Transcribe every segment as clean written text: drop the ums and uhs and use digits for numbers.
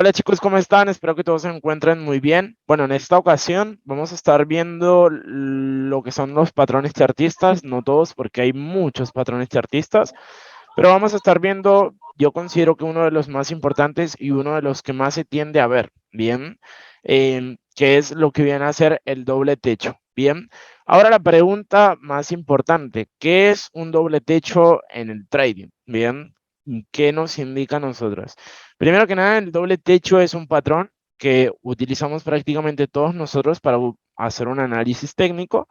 Hola chicos, ¿cómo están? Espero que todos se encuentren muy bien. Bueno, en esta ocasión vamos a estar viendo lo que son los patrones chartistas, no todos porque hay muchos patrones chartistas, pero vamos a estar viendo, yo considero que uno de los más importantes y uno de los que más se tiende a ver, ¿bien? Que es lo que viene a ser el doble techo, ¿bien? Ahora la pregunta más importante, ¿qué es un doble techo en el trading? ¿Bien? ¿Qué nos indica a nosotros? Primero que nada, el doble techo es un patrón que utilizamos prácticamente todos nosotros para hacer un análisis técnico.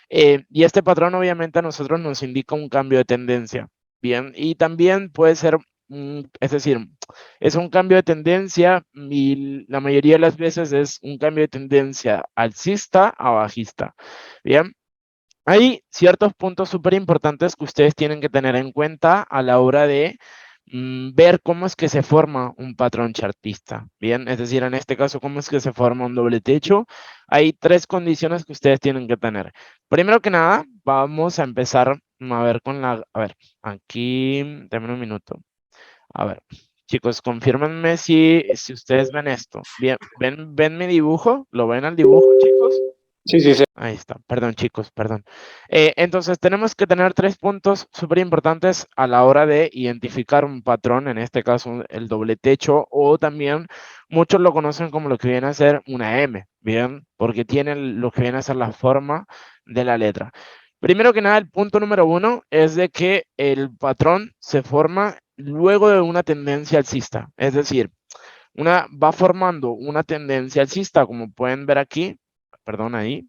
Y este patrón obviamente a nosotros nos indica un cambio de tendencia. Bien, y también puede ser, es decir, es un cambio de tendencia y la mayoría de las veces es un cambio de tendencia alcista a bajista. Bien, hay ciertos puntos súper importantes que ustedes tienen que tener en cuenta a la hora de ver cómo es que se forma un patrón chartista. Bien, es decir, en este caso, cómo es que se forma un doble techo. Hay tres condiciones que ustedes tienen que tener. Primero que nada, vamos a empezar a ver con la... A ver, aquí, denme un minuto. A ver, chicos, confírmenme si ustedes ven esto. Bien, ¿ven mi dibujo? ¿Lo ven al dibujo, chicos? Sí, sí, sí. Ahí está, perdón chicos, perdón. Entonces tenemos que tener tres puntos súper importantes a la hora de identificar un patrón, en este caso el doble techo, o también muchos lo conocen como lo que viene a ser una M, ¿bien? Porque tiene lo que viene a ser la forma de la letra. Primero que nada, el punto número uno es de que el patrón se forma luego de una tendencia alcista, es decir, va formando una tendencia alcista, como pueden ver aquí, perdón, ahí.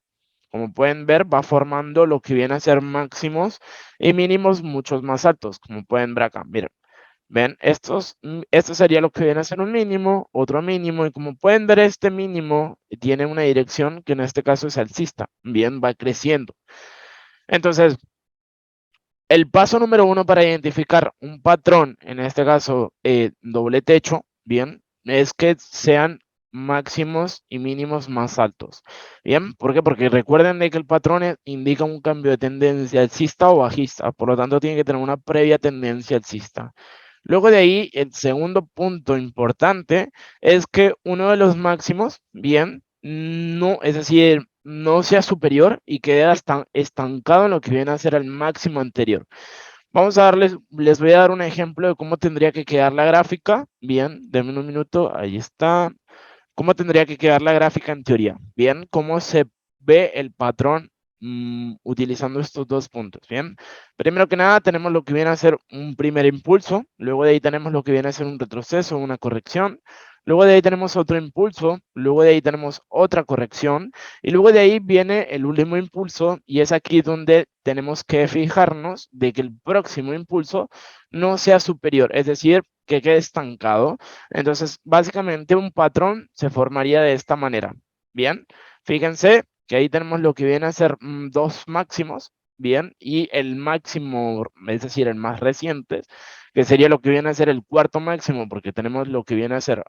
Como pueden ver, va formando lo que viene a ser máximos y mínimos muchos más altos, como pueden ver acá. Miren, ven, esto sería lo que viene a ser un mínimo, otro mínimo, y como pueden ver, este mínimo tiene una dirección que en este caso es alcista. Bien, va creciendo. Entonces, el paso número uno para identificar un patrón, en este caso doble techo, bien, es que sean máximos y mínimos más altos. Bien, ¿por qué? Porque recuerden de que el patrón indica un cambio de tendencia alcista o bajista, por lo tanto tiene que tener una previa tendencia alcista. Luego de ahí, el segundo punto importante es que uno de los máximos, bien, no, es decir, no sea superior y quede estancado en lo que viene a ser el máximo anterior. Vamos a les voy a dar un ejemplo de cómo tendría que quedar la gráfica. Bien, denme un minuto, ahí está. ¿Cómo tendría que quedar la gráfica en teoría? Bien, ¿cómo se ve el patrón utilizando estos dos puntos? Bien, primero que nada tenemos lo que viene a ser un primer impulso, luego de ahí tenemos lo que viene a ser un retroceso, una corrección, luego de ahí tenemos otro impulso, luego de ahí tenemos otra corrección y luego de ahí viene el último impulso y es aquí donde tenemos que fijarnos de que el próximo impulso no sea superior, es decir, que quede estancado. Entonces, básicamente un patrón se formaría de esta manera. Bien, fíjense que ahí tenemos lo que viene a ser dos máximos, bien, y el máximo, es decir, el más reciente, que sería lo que viene a ser el cuarto máximo, porque tenemos lo que viene a ser,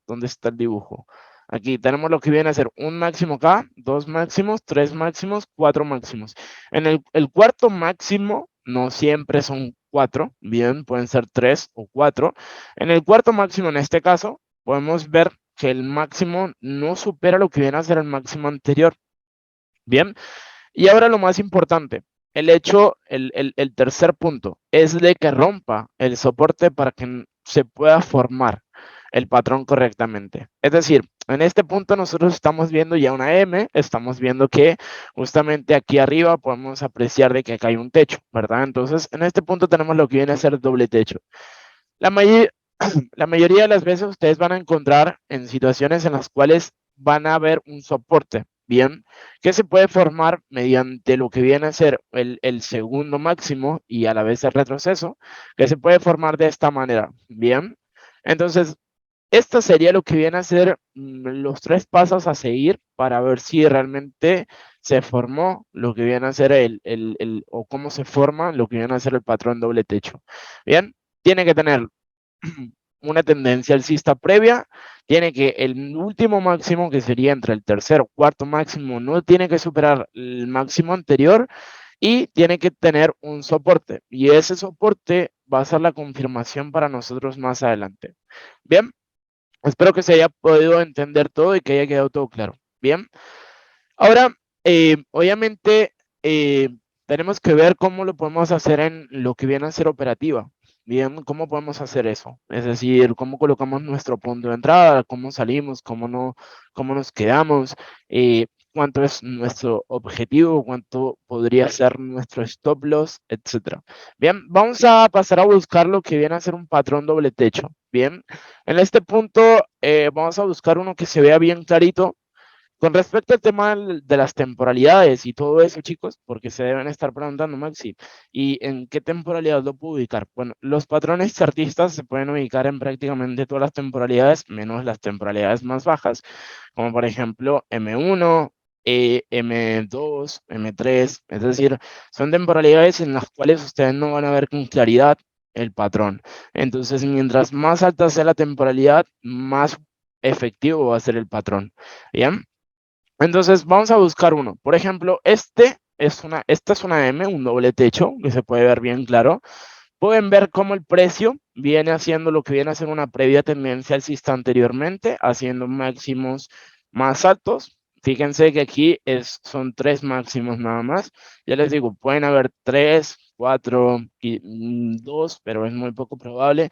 ¿dónde está el dibujo? Aquí tenemos lo que viene a ser un máximo acá, dos máximos, tres máximos, cuatro máximos. En el cuarto máximo, no siempre son cuatro, bien, pueden ser tres o cuatro. En el cuarto máximo, en este caso, podemos ver que el máximo no supera lo que viene a ser el máximo anterior. Bien, y ahora lo más importante, el tercer punto, es de que rompa el soporte para que se pueda formar el patrón correctamente. Es decir, en este punto nosotros estamos viendo ya una M, estamos viendo que justamente aquí arriba podemos apreciar de que acá hay un techo, ¿verdad? Entonces, en este punto tenemos lo que viene a ser doble techo. La, may- la mayoría de las veces ustedes van a encontrar en situaciones en las cuales van a ver un soporte, ¿bien? Que se puede formar mediante lo que viene a ser el segundo máximo y a la vez el retroceso, que se puede formar de esta manera, ¿bien? Entonces, esto sería lo que viene a ser los tres pasos a seguir para ver si realmente se formó lo que viene a ser o cómo se forma lo que viene a ser el patrón doble techo. Bien, tiene que tener una tendencia alcista previa, tiene que el último máximo, que sería entre el tercer o cuarto máximo, no tiene que superar el máximo anterior y tiene que tener un soporte. Y ese soporte va a ser la confirmación para nosotros más adelante. Bien, Espero que se haya podido entender todo y que haya quedado todo claro. Bien. Ahora, obviamente, tenemos que ver cómo lo podemos hacer en lo que viene a ser operativa. Bien, ¿cómo podemos hacer eso? Es decir, cómo colocamos nuestro punto de entrada, cómo salimos, cómo no, cómo nos quedamos, cuánto es nuestro objetivo, cuánto podría ser nuestro stop loss, etcétera. Bien, vamos a pasar a buscar lo que viene a ser un patrón doble techo. Bien, en este punto vamos a buscar uno que se vea bien clarito con respecto al tema de las temporalidades y todo eso, chicos, porque se deben estar preguntando, Maxi, ¿y en qué temporalidad lo puedo ubicar? Bueno, los patrones chartistas se pueden ubicar en prácticamente todas las temporalidades, menos las temporalidades más bajas, como por ejemplo M1, M2, M3, es decir, son temporalidades en las cuales ustedes no van a ver con claridad el patrón. Entonces, mientras más alta sea la temporalidad, más efectivo va a ser el patrón. ¿Bien? Entonces vamos a buscar uno. Por ejemplo, esta es una M, un doble techo, que se puede ver bien claro. Pueden ver cómo el precio viene haciendo lo que viene a ser una previa tendencia alcista anteriormente, haciendo máximos más altos. Fíjense que aquí son 3 máximos nada más. Ya les digo, pueden haber 3, 4 y 2, pero es muy poco probable.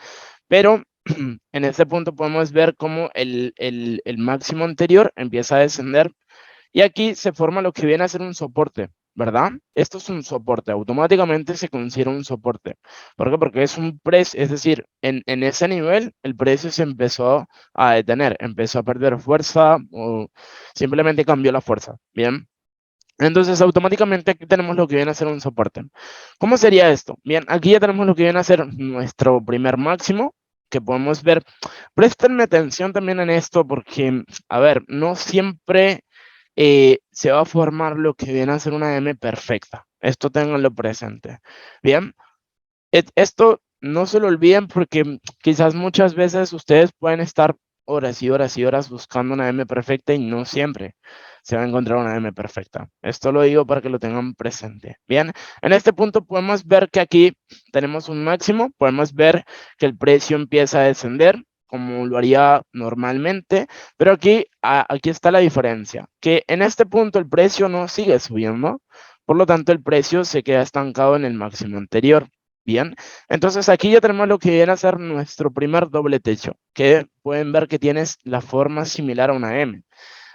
Pero en este punto podemos ver cómo el máximo anterior empieza a descender y aquí se forma lo que viene a ser un soporte, ¿verdad? Esto es un soporte, automáticamente se considera un soporte. ¿Por qué? Porque es un precio, es decir, en ese nivel el precio se empezó a detener, empezó a perder fuerza o simplemente cambió la fuerza, ¿bien? Entonces, automáticamente aquí tenemos lo que viene a ser un soporte. ¿Cómo sería esto? Bien, aquí ya tenemos lo que viene a ser nuestro primer máximo, que podemos ver. Préstenme atención también en esto porque, a ver, no siempre se va a formar lo que viene a ser una M perfecta. Esto tenganlo presente. Bien, esto no se lo olviden porque quizás muchas veces ustedes pueden estar horas y horas y horas buscando una M perfecta y no siempre se va a encontrar una M perfecta. Esto lo digo para que lo tengan presente. Bien, en este punto podemos ver que aquí tenemos un máximo, podemos ver que el precio empieza a descender como lo haría normalmente, pero aquí está la diferencia, que en este punto el precio no sigue subiendo, por lo tanto el precio se queda estancado en el máximo anterior. Bien, entonces aquí ya tenemos lo que viene a ser nuestro primer doble techo, que pueden ver que tienes la forma similar a una M.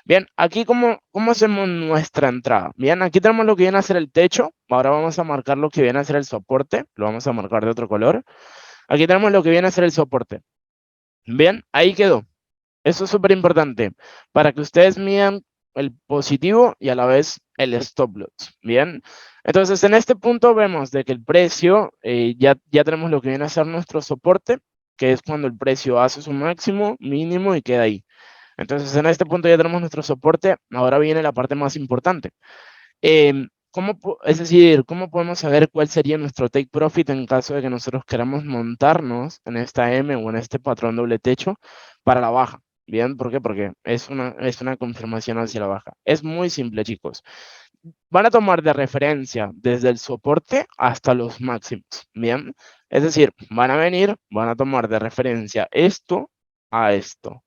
Bien, aquí cómo hacemos nuestra entrada. Bien, aquí tenemos lo que viene a ser el techo. Ahora vamos a marcar lo que viene a ser el soporte. Lo vamos a marcar de otro color. Aquí tenemos lo que viene a ser el soporte. Bien, ahí quedó. Eso es súper importante para que ustedes midan el positivo y a la vez el stop loss. Bien, entonces en este punto vemos de que el precio, ya tenemos lo que viene a ser nuestro soporte, que es cuando el precio hace su máximo, mínimo y queda ahí. Entonces en este punto ya tenemos nuestro soporte. Ahora viene la parte más importante. Es decir, ¿cómo podemos saber cuál sería nuestro take profit en caso de que nosotros queramos montarnos en esta M o en este patrón doble techo para la baja? Bien, ¿por qué? Porque es una confirmación hacia la baja. Es muy simple, chicos. Van a tomar de referencia desde el soporte hasta los máximos. Bien, es decir, van a venir, van a tomar de referencia esto a esto.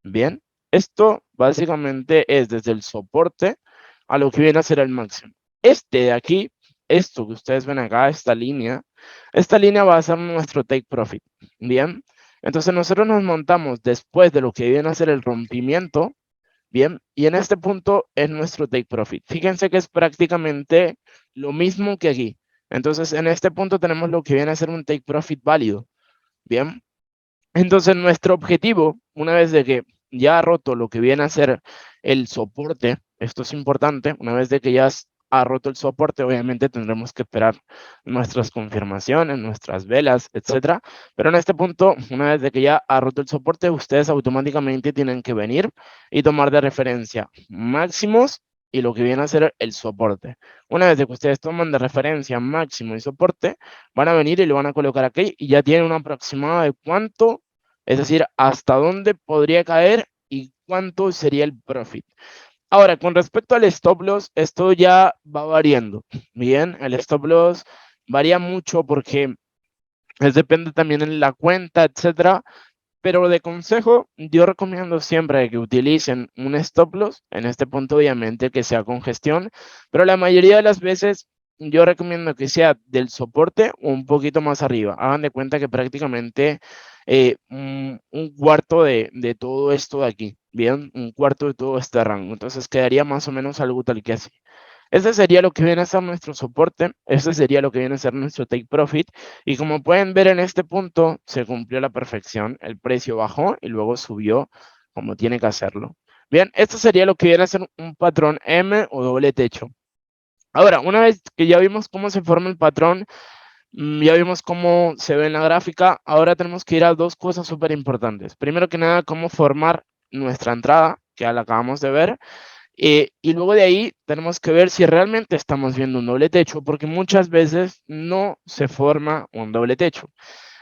Bien, esto básicamente es desde el soporte a lo que viene a ser el máximo. Este de aquí, esto que ustedes ven acá, esta línea va a ser nuestro take profit. Bien, entonces nosotros nos montamos después de lo que viene a ser el rompimiento. Bien, y en este punto es nuestro take profit. Fíjense que es prácticamente lo mismo que aquí. Entonces en este punto tenemos lo que viene a ser un take profit válido. Bien, entonces, nuestro objetivo, una vez de que ya ha roto lo que viene a ser el soporte, esto es importante, una vez de que ya ha roto el soporte, obviamente tendremos que esperar nuestras confirmaciones, nuestras velas, etcétera. Pero en este punto, una vez de que ya ha roto el soporte, ustedes automáticamente tienen que venir y tomar de referencia máximos y lo que viene a ser el soporte. Una vez de que ustedes toman de referencia máximo y soporte, van a venir y lo van a colocar aquí y ya tienen un aproximado de cuánto, es decir, hasta dónde podría caer y cuánto sería el profit. Ahora, con respecto al stop loss, esto ya va variando. Bien, el stop loss varía mucho porque depende también en la cuenta, etcétera. pero de consejo, yo recomiendo siempre que utilicen un stop loss, en este punto obviamente que sea con gestión, pero la mayoría de las veces yo recomiendo que sea del soporte o un poquito más arriba. Hagan de cuenta que prácticamente un cuarto de todo esto de aquí, ¿bien? Un cuarto de todo este rango. Entonces quedaría más o menos algo tal que así. Este sería lo que viene a ser nuestro soporte, este sería lo que viene a ser nuestro take profit, y como pueden ver en este punto, se cumplió a la perfección, el precio bajó y luego subió como tiene que hacerlo. Bien, esto sería lo que viene a ser un patrón M o doble techo. Ahora, una vez que ya vimos cómo se forma el patrón, ya vimos cómo se ve en la gráfica, ahora tenemos que ir a dos cosas súper importantes. Primero que nada, cómo formar nuestra entrada, que ya la acabamos de ver. Y luego de ahí tenemos que ver si realmente estamos viendo un doble techo, porque muchas veces no se forma un doble techo.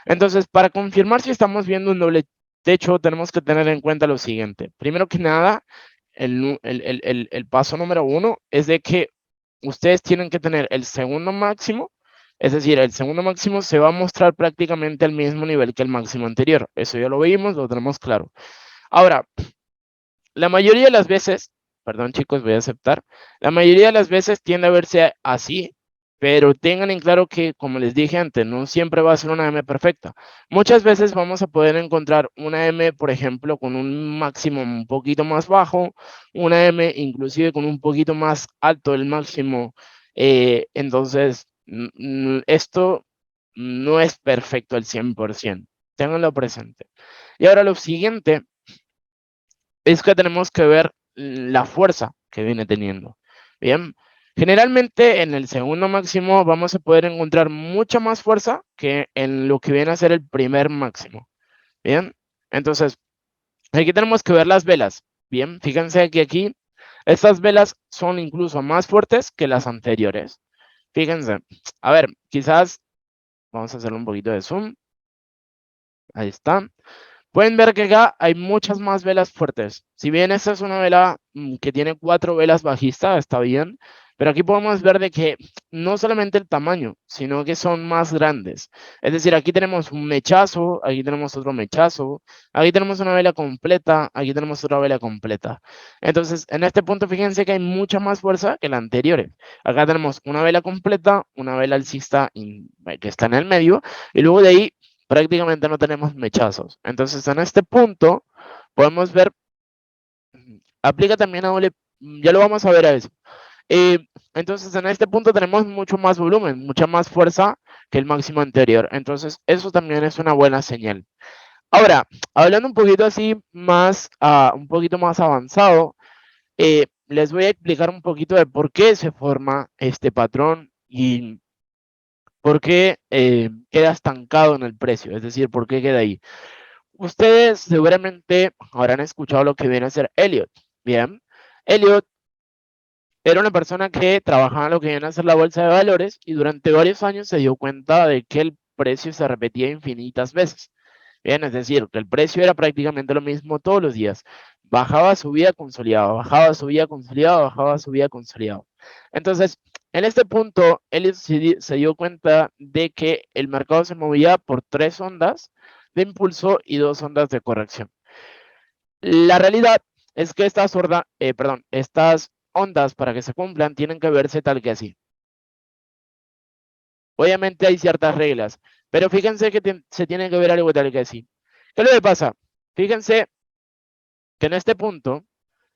Entonces, para confirmar si estamos viendo un doble techo, tenemos que tener en cuenta lo siguiente. Primero que nada, el paso número uno es de que ustedes tienen que tener el segundo máximo, es decir, el segundo máximo se va a mostrar prácticamente al mismo nivel que el máximo anterior. Eso ya lo vimos, lo tenemos claro. Ahora, la mayoría de las veces, perdón chicos, voy a aceptar, la mayoría de las veces tiende a verse así, pero tengan en claro que, como les dije antes, no siempre va a ser una M perfecta. Muchas veces vamos a poder encontrar una M, por ejemplo, con un máximo un poquito más bajo, una M inclusive con un poquito más alto el máximo. Entonces, esto no es perfecto al 100%. Ténganlo presente. Y ahora lo siguiente es que tenemos que ver la fuerza que viene teniendo. Bien, generalmente en el segundo máximo vamos a poder encontrar mucha más fuerza que en lo que viene a ser el primer máximo. Bien, entonces aquí tenemos que ver las velas. Bien, fíjense que aquí estas velas son incluso más fuertes que las anteriores. Fíjense, a ver, quizás vamos a hacerle un poquito de zoom. Ahí está. Pueden ver que acá hay muchas más velas fuertes. Si bien esta es una vela que tiene 4 velas bajistas, está bien, pero aquí podemos ver de que no solamente el tamaño, sino que son más grandes. Es decir, aquí tenemos un mechazo, aquí tenemos otro mechazo, aquí tenemos una vela completa, aquí tenemos otra vela completa. Entonces, en este punto, fíjense que hay mucha más fuerza que la anterior. Acá tenemos una vela completa, una vela alcista que está en el medio, y luego de ahí prácticamente no tenemos mechazos. Entonces, en este punto, podemos ver, aplica también a doble, ya lo vamos a ver a eso. Entonces, en este punto tenemos mucho más volumen, mucha más fuerza que el máximo anterior. Entonces, eso también es una buena señal. Ahora, hablando un poquito así más, un poquito más avanzado, les voy a explicar un poquito de por qué se forma este patrón y por qué queda estancado en el precio, es decir, por qué queda ahí. Ustedes seguramente habrán escuchado lo que viene a ser Elliot. Bien, Elliot era una persona que trabajaba en lo que viene a ser la bolsa de valores y durante varios años se dio cuenta de que el precio se repetía infinitas veces. Bien, es decir, que el precio era prácticamente lo mismo todos los días. Bajaba, subía, consolidaba, bajaba, subía, consolidaba, bajaba, subía, consolidaba. Entonces, en este punto, él se dio cuenta de que el mercado se movía por 3 ondas de impulso y 2 ondas de corrección. La realidad es que estas ondas para que se cumplan tienen que verse tal que así. Obviamente hay ciertas reglas, pero fíjense que se tiene que ver algo tal que así. ¿Qué es lo que pasa? Fíjense que en este punto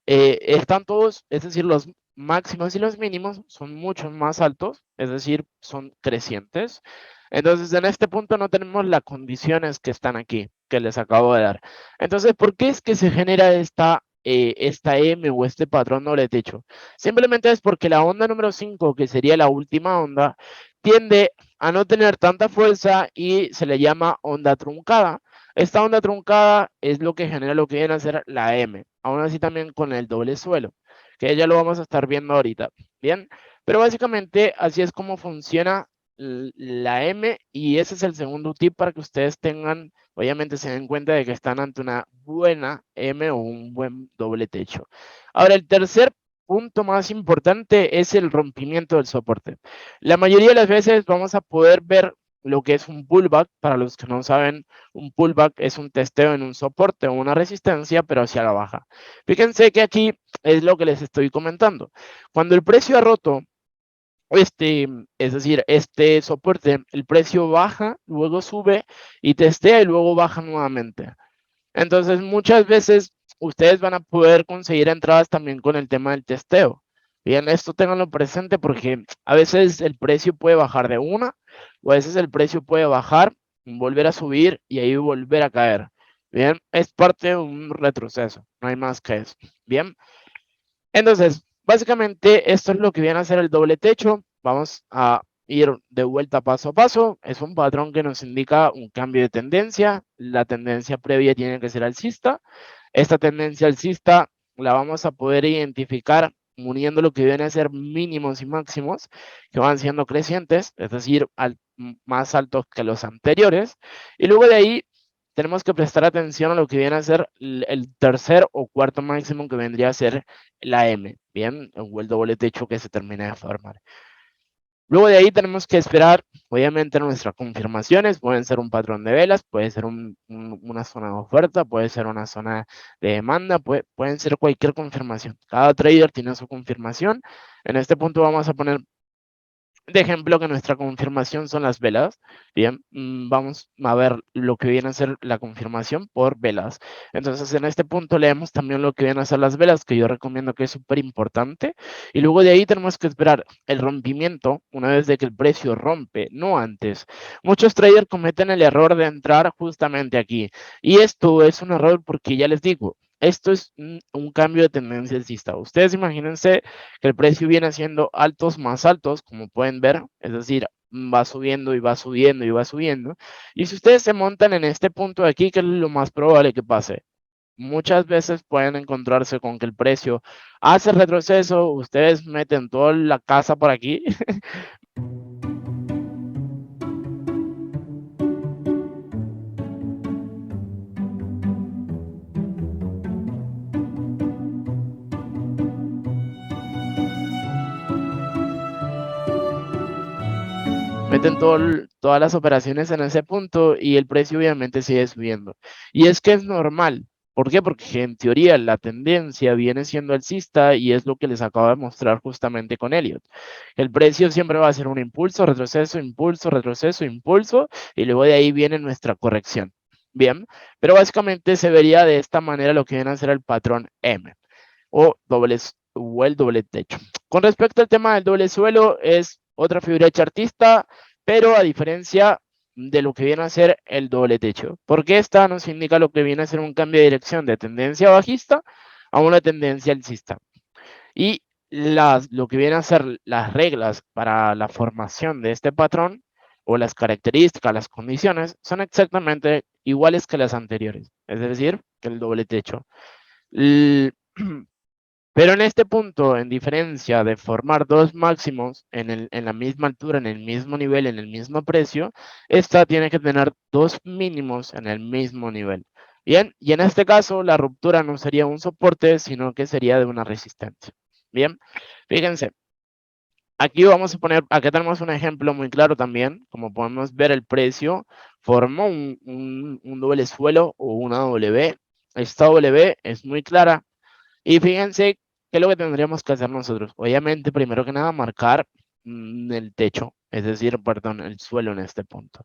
están todos, es decir, los máximos y los mínimos son mucho más altos, es decir, son crecientes. Entonces, en este punto no tenemos las condiciones que están aquí, que les acabo de dar. Entonces, ¿por qué es que se genera esta M o este patrón doble techo? Simplemente es porque la onda número 5, que sería la última onda, tiende a no tener tanta fuerza y se le llama onda truncada. Esta onda truncada es lo que genera lo que viene a ser la M, aún así también con el doble suelo, que ya lo vamos a estar viendo ahorita, ¿bien? Pero básicamente así es como funciona la M y ese es el segundo tip para que ustedes tengan, obviamente se den cuenta de que están ante una buena M o un buen doble techo. Ahora, el tercer punto más importante es el rompimiento del soporte. La mayoría de las veces vamos a poder ver lo que es un pullback. Para los que no saben, un pullback es un testeo en un soporte o una resistencia, pero hacia la baja. Fíjense que aquí es lo que les estoy comentando. Cuando el precio ha roto es decir, este soporte, el precio baja, luego sube y testea y luego baja nuevamente. Entonces, muchas veces ustedes van a poder conseguir entradas también con el tema del testeo. Bien, esto ténganlo presente porque a veces el precio puede bajar de una, o a veces el precio puede bajar, volver a subir y ahí volver a caer. Bien, es parte de un retroceso, no hay más que eso. Bien, entonces, básicamente esto es lo que viene a ser el doble techo. Vamos a ir de vuelta paso a paso. Es un patrón que nos indica un cambio de tendencia. La tendencia previa tiene que ser alcista. Esta tendencia alcista la vamos a poder identificar uniendo lo que viene a ser mínimos y máximos, que van siendo crecientes, es decir, más altos que los anteriores. Y luego de ahí tenemos que prestar atención a lo que viene a ser el tercer o cuarto máximo, que vendría a ser la M, ¿bien? O el doble techo que se termina de formar. Luego de ahí tenemos que esperar, obviamente, nuestras confirmaciones. Pueden ser un patrón de velas, puede ser una zona de oferta, puede ser una zona de demanda, pueden ser cualquier confirmación. Cada trader tiene su confirmación. En este punto vamos a poner de ejemplo que nuestra confirmación son las velas. Bien, vamos a ver lo que viene a ser la confirmación por velas. Entonces, en este punto leemos también lo que vienen a ser las velas, que yo recomiendo, que es súper importante. Y luego de ahí tenemos que esperar el rompimiento una vez de que el precio rompe, no antes. Muchos traders cometen el error de entrar justamente aquí. Y esto es un error porque ya les digo, esto es un cambio de tendencia alcista. Ustedes imagínense que el precio viene siendo altos más altos, como pueden ver, es decir, va subiendo y va subiendo y va subiendo. Y si ustedes se montan en este punto de aquí, ¿qué es lo más probable que pase? Muchas veces pueden encontrarse con que el precio hace retroceso, ustedes meten toda la casa por aquí. Meten todas las operaciones en ese punto y el precio obviamente sigue subiendo. Y es que es normal. ¿Por qué? Porque en teoría la tendencia viene siendo alcista y es lo que les acabo de mostrar justamente con Elliot. El precio siempre va a ser un impulso, retroceso, impulso, y luego de ahí viene nuestra corrección. Bien, pero básicamente se vería de esta manera lo que viene a ser el patrón M o el doble techo. Con respecto al tema del doble suelo, es otra figura chartista, pero a diferencia de lo que viene a ser el doble techo, porque esta nos indica lo que viene a ser un cambio de dirección de tendencia bajista a una tendencia alcista. Y lo que viene a ser las reglas para la formación de este patrón, o las características, las condiciones, son exactamente iguales que las anteriores, es decir, que el doble techo. Pero en este punto, en diferencia de formar dos máximos en la misma altura, en el mismo nivel, en el mismo precio, esta tiene que tener dos mínimos en el mismo nivel. Bien, y en este caso la ruptura no sería un soporte, sino que sería de una resistencia. Bien, fíjense, aquí vamos a poner, acá tenemos un ejemplo muy claro también. Como podemos ver, el precio formó un doble suelo o una W. Esta W es muy clara. Y fíjense qué es lo que tendríamos que hacer nosotros. Obviamente, primero que nada, marcar el techo, es decir, perdón, el suelo en este punto.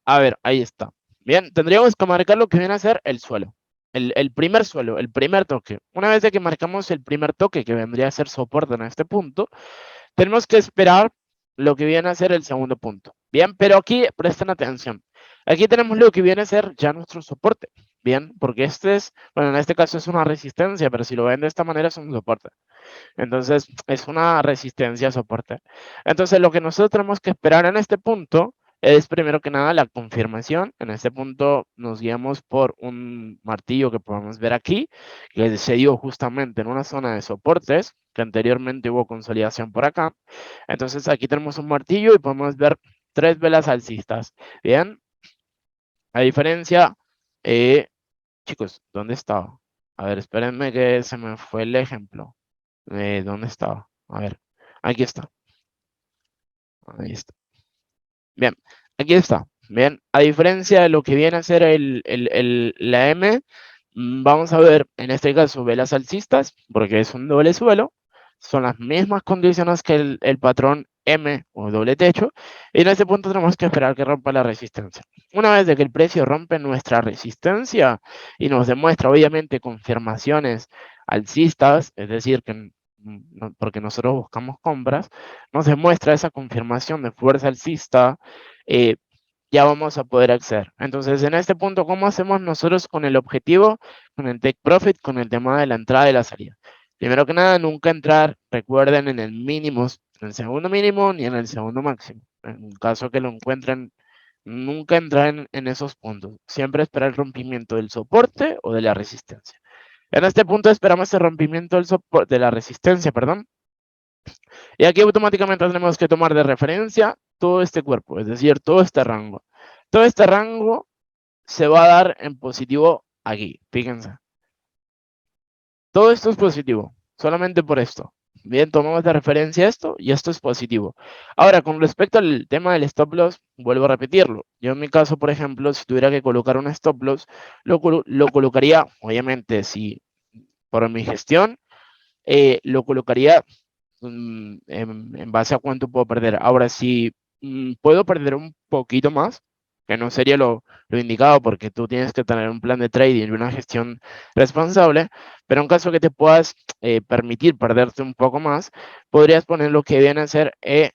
A ver, ahí está. Bien, tendríamos que marcar lo que viene a ser el suelo. El primer suelo, el primer toque. Una vez de que marcamos el primer toque, que vendría a ser soporte en este punto, tenemos que esperar lo que viene a ser el segundo punto. Bien, pero aquí presten atención. Aquí tenemos lo que viene a ser ya nuestro soporte. Bien, porque este es, bueno, en este caso es una resistencia, pero si lo ven de esta manera es un soporte. Entonces, es una resistencia a soporte. Entonces, lo que nosotros tenemos que esperar en este punto es, primero que nada, la confirmación. En este punto nos guiamos por un martillo que podemos ver aquí, que se dio justamente en una zona de soportes, que anteriormente hubo consolidación por acá. Entonces, aquí tenemos un martillo y podemos ver tres velas alcistas. Bien, a diferencia, eh, chicos, ¿dónde estaba? A ver, espérenme que se me fue el ejemplo. ¿Dónde estaba? A ver, aquí está. Ahí está. Bien, aquí está. Bien, a diferencia de lo que viene a ser la M, vamos a ver, en este caso, velas alcistas, porque es un doble suelo. Son las mismas condiciones que el patrón M o doble techo. Y en este punto tenemos que esperar que rompa la resistencia. Una vez de que el precio rompe nuestra resistencia y nos demuestra, obviamente, confirmaciones alcistas, es decir, que porque nosotros buscamos compras, nos demuestra esa confirmación de fuerza alcista, eh, ya vamos a poder acceder. Entonces, en este punto, ¿cómo hacemos nosotros con el objetivo, con el take profit, con el tema de la entrada y la salida? Primero que nada, nunca entrar, recuerden, en el mínimo, en el segundo mínimo ni en el segundo máximo. En caso que lo encuentren, nunca entrar en esos puntos. Siempre esperar el rompimiento del soporte o de la resistencia. En este punto esperamos el rompimiento de la resistencia, perdón. Y aquí automáticamente tenemos que tomar de referencia todo este cuerpo, es decir, todo este rango. Todo este rango se va a dar en positivo aquí, fíjense. Todo esto es positivo, solamente por esto. Bien, tomamos de referencia esto y esto es positivo. Ahora, con respecto al tema del stop loss, vuelvo a repetirlo. Yo en mi caso, por ejemplo, si tuviera que colocar un stop loss, lo colocaría, obviamente, si por mi gestión, lo colocaría en base a cuánto puedo perder. Ahora, si puedo perder un poquito más, que no sería lo indicado porque tú tienes que tener un plan de trading y una gestión responsable, pero en caso que te puedas permitir perderte un poco más, podrías poner lo que viene a ser en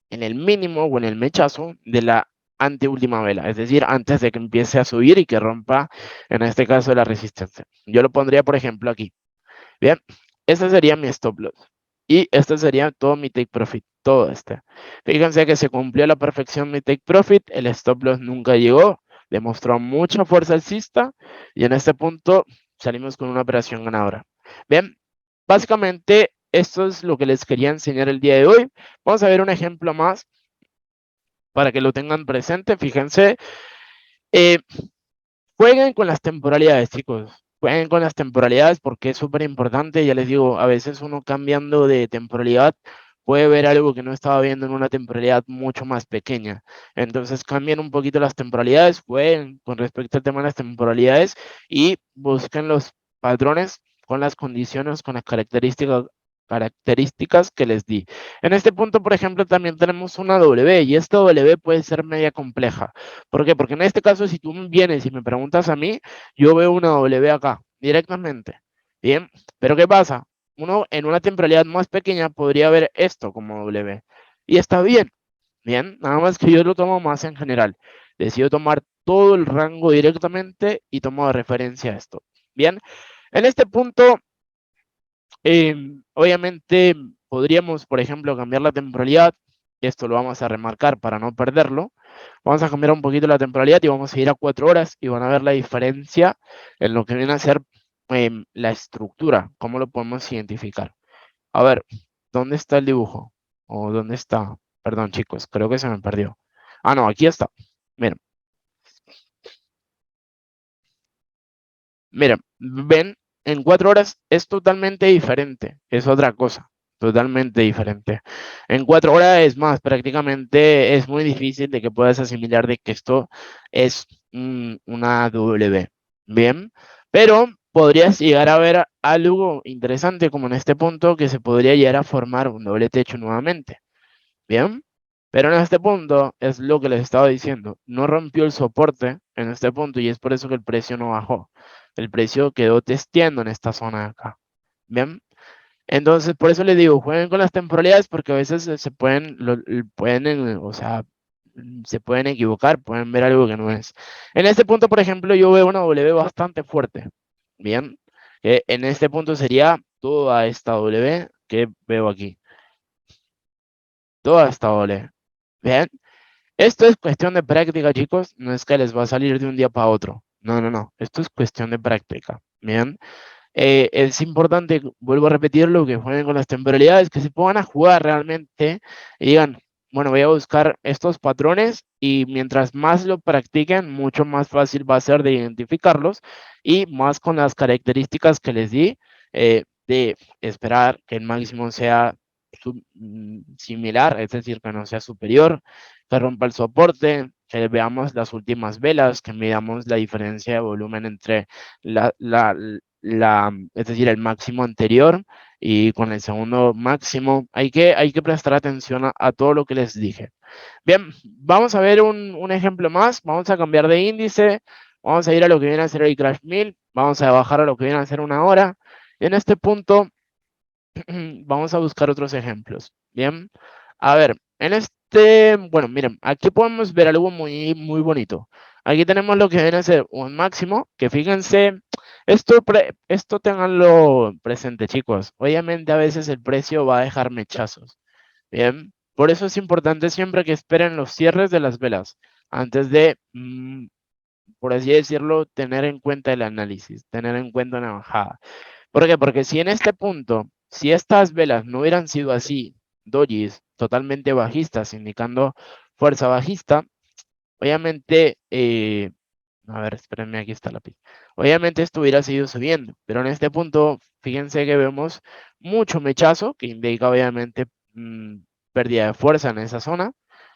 el mínimo o en el mechazo de la anteúltima vela, es decir, antes de que empiece a subir y que rompa, en este caso, la resistencia. Yo lo pondría, por ejemplo, aquí. Bien, este sería mi stop loss. Y este sería todo mi take profit, todo este. Fíjense que se cumplió a la perfección mi take profit, el stop loss nunca llegó, demostró mucha fuerza alcista y en este punto salimos con una operación ganadora. Bien, básicamente esto es lo que les quería enseñar el día de hoy. Vamos a ver un ejemplo más para que lo tengan presente. Fíjense, eh, jueguen con las temporalidades, chicos. Jueguen con las temporalidades porque es súper importante. Ya les digo, a veces uno cambiando de temporalidad puede ver algo que no estaba viendo en una temporalidad mucho más pequeña. Entonces cambien un poquito las temporalidades, jueguen con respecto al tema de las temporalidades y busquen los patrones con las condiciones, con las características que les di. En este punto, por ejemplo, también tenemos una W y esta W puede ser media compleja. ¿Por qué? Porque en este caso, si tú vienes y me preguntas a mí, yo veo una W acá, directamente. Bien, pero ¿qué pasa? Uno en una temporalidad más pequeña podría ver esto como W. Y está bien, bien, nada más que yo lo tomo más en general. Decido tomar todo el rango directamente y tomo de referencia esto. Bien, en este punto, obviamente podríamos, por ejemplo, cambiar la temporalidad. Esto lo vamos a remarcar para no perderlo. Vamos a cambiar un poquito la temporalidad y vamos a ir a 4 horas y van a ver la diferencia en lo que viene a ser la estructura, cómo lo podemos identificar. A ver, ¿dónde está el dibujo? ¿O dónde está? Perdón, chicos, creo que se me perdió. Ah, no, aquí está. Miren, miren, ven, en 4 horas es totalmente diferente, es otra cosa, totalmente diferente. En 4 horas es más, prácticamente es muy difícil de que puedas asimilar de que esto es una W, ¿bien? Pero podrías llegar a ver algo interesante como en este punto que se podría llegar a formar un doble techo nuevamente. Bien, pero en este punto es lo que les estaba diciendo, no rompió el soporte en este punto y es por eso que el precio no bajó. El precio quedó testeando en esta zona de acá. Bien, entonces por eso les digo, jueguen con las temporalidades porque a veces se pueden, pueden, o sea, se pueden equivocar, pueden ver algo que no es. En este punto, por ejemplo, yo veo una W bastante fuerte. Bien, que en este punto sería toda esta W que veo aquí. Toda esta W. Bien, esto es cuestión de práctica, chicos. No es que les va a salir de un día para otro. No, no, no. Esto es cuestión de práctica. Bien. Es importante, vuelvo a repetirlo, que jueguen con las temporalidades, que se pongan a jugar realmente y digan, bueno, voy a buscar estos patrones y mientras más lo practiquen, mucho más fácil va a ser de identificarlos y más con las características que les di de esperar que el máximo sea similar, es decir, que no sea superior, que rompa el soporte, que veamos las últimas velas, que midamos la diferencia de volumen entre es decir, el máximo anterior y con el segundo máximo. Hay que prestar atención a todo lo que les dije. Bien, vamos a ver un ejemplo más. Vamos a cambiar de índice. Vamos a ir a lo que viene a ser el Crash 1000. Vamos a bajar a lo que viene a ser una hora. Y en este punto vamos a buscar otros ejemplos. Bien, a ver, bueno, miren, aquí podemos ver algo muy, muy bonito. Aquí tenemos lo que viene a ser un máximo, que fíjense, esto tenganlo presente, chicos. Obviamente a veces el precio va a dejar mechazos. Bien, por eso es importante siempre que esperen los cierres de las velas antes de, por así decirlo, tener en cuenta el análisis, tener en cuenta una bajada. ¿Por qué? Porque si en este punto, si estas velas no hubieran sido así, dojis totalmente bajistas, indicando fuerza bajista, obviamente, a ver, espérenme, aquí está la pista. Obviamente esto hubiera seguido subiendo, pero en este punto, fíjense que vemos mucho mechazo, que indica obviamente pérdida de fuerza en esa zona.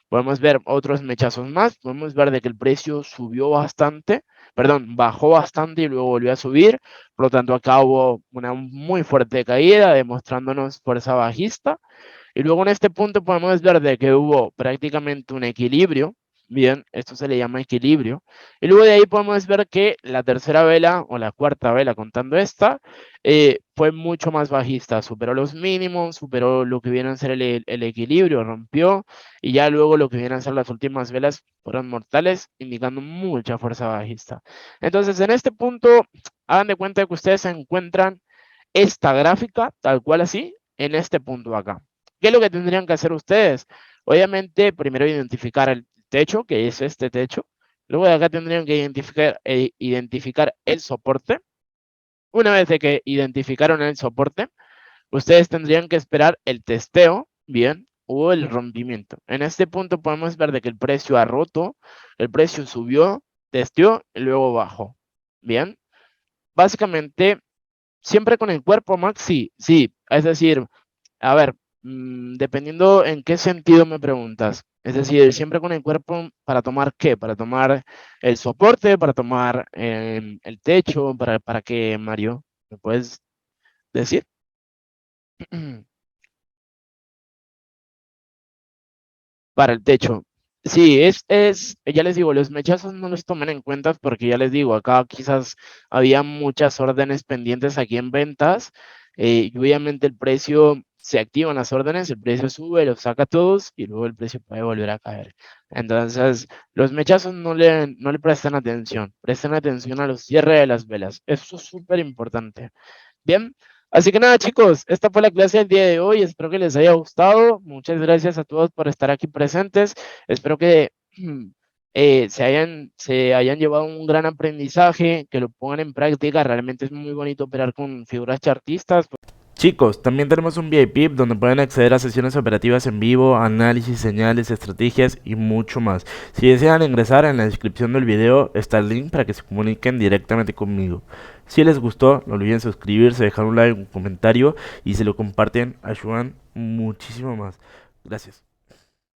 Podemos ver otros mechazos más, podemos ver de que el precio subió bastante, perdón, bajó bastante y luego volvió a subir, por lo tanto acá hubo una muy fuerte caída, demostrándonos fuerza bajista. Y luego en este punto podemos ver de que hubo prácticamente un equilibrio. Bien, esto se le llama equilibrio. Y luego de ahí podemos ver que la tercera vela o la cuarta vela, contando esta, fue mucho más bajista. Superó los mínimos, superó lo que viene a ser el equilibrio, rompió. Y ya luego lo que vienen a ser las últimas velas fueron mortales, indicando mucha fuerza bajista. Entonces, en este punto, hagan de cuenta que ustedes se encuentran esta gráfica, tal cual así, en este punto acá. ¿Qué es lo que tendrían que hacer ustedes? Obviamente, primero identificar el techo, que es este techo. Luego de acá tendrían que identificar el soporte. Una vez de que identificaron el soporte, ustedes tendrían que esperar el testeo, bien, o el rompimiento. En este punto podemos ver de que el precio ha roto, el precio subió, testeó y luego bajó. Bien, básicamente, siempre con el cuerpo, Max, sí, sí. Es decir, a ver, dependiendo en qué sentido me preguntas. Es decir, siempre con el cuerpo, ¿para tomar qué? Para tomar el soporte, para tomar el techo, ¿para qué, Mario? ¿Me puedes decir? Para el techo. Sí, ya les digo, los mechazos no los tomen en cuenta porque ya les digo, acá quizás había muchas órdenes pendientes aquí en ventas, y obviamente el precio se activan las órdenes, el precio sube, los saca todos y luego el precio puede volver a caer. Entonces, los mechazos no le presten atención a los cierres de las velas. Eso es súper importante. Bien, así que nada, chicos, esta fue la clase del día de hoy. Espero que les haya gustado. Muchas gracias a todos por estar aquí presentes. Espero que se hayan llevado un gran aprendizaje, que lo pongan en práctica. Realmente es muy bonito operar con figuras chartistas. Chicos, también tenemos un VIP donde pueden acceder a sesiones operativas en vivo, análisis, señales, estrategias y mucho más. Si desean ingresar, en la descripción del video está el link para que se comuniquen directamente conmigo. Si les gustó, no olviden suscribirse, dejar un like, un comentario y si lo comparten, ayudan muchísimo más. Gracias.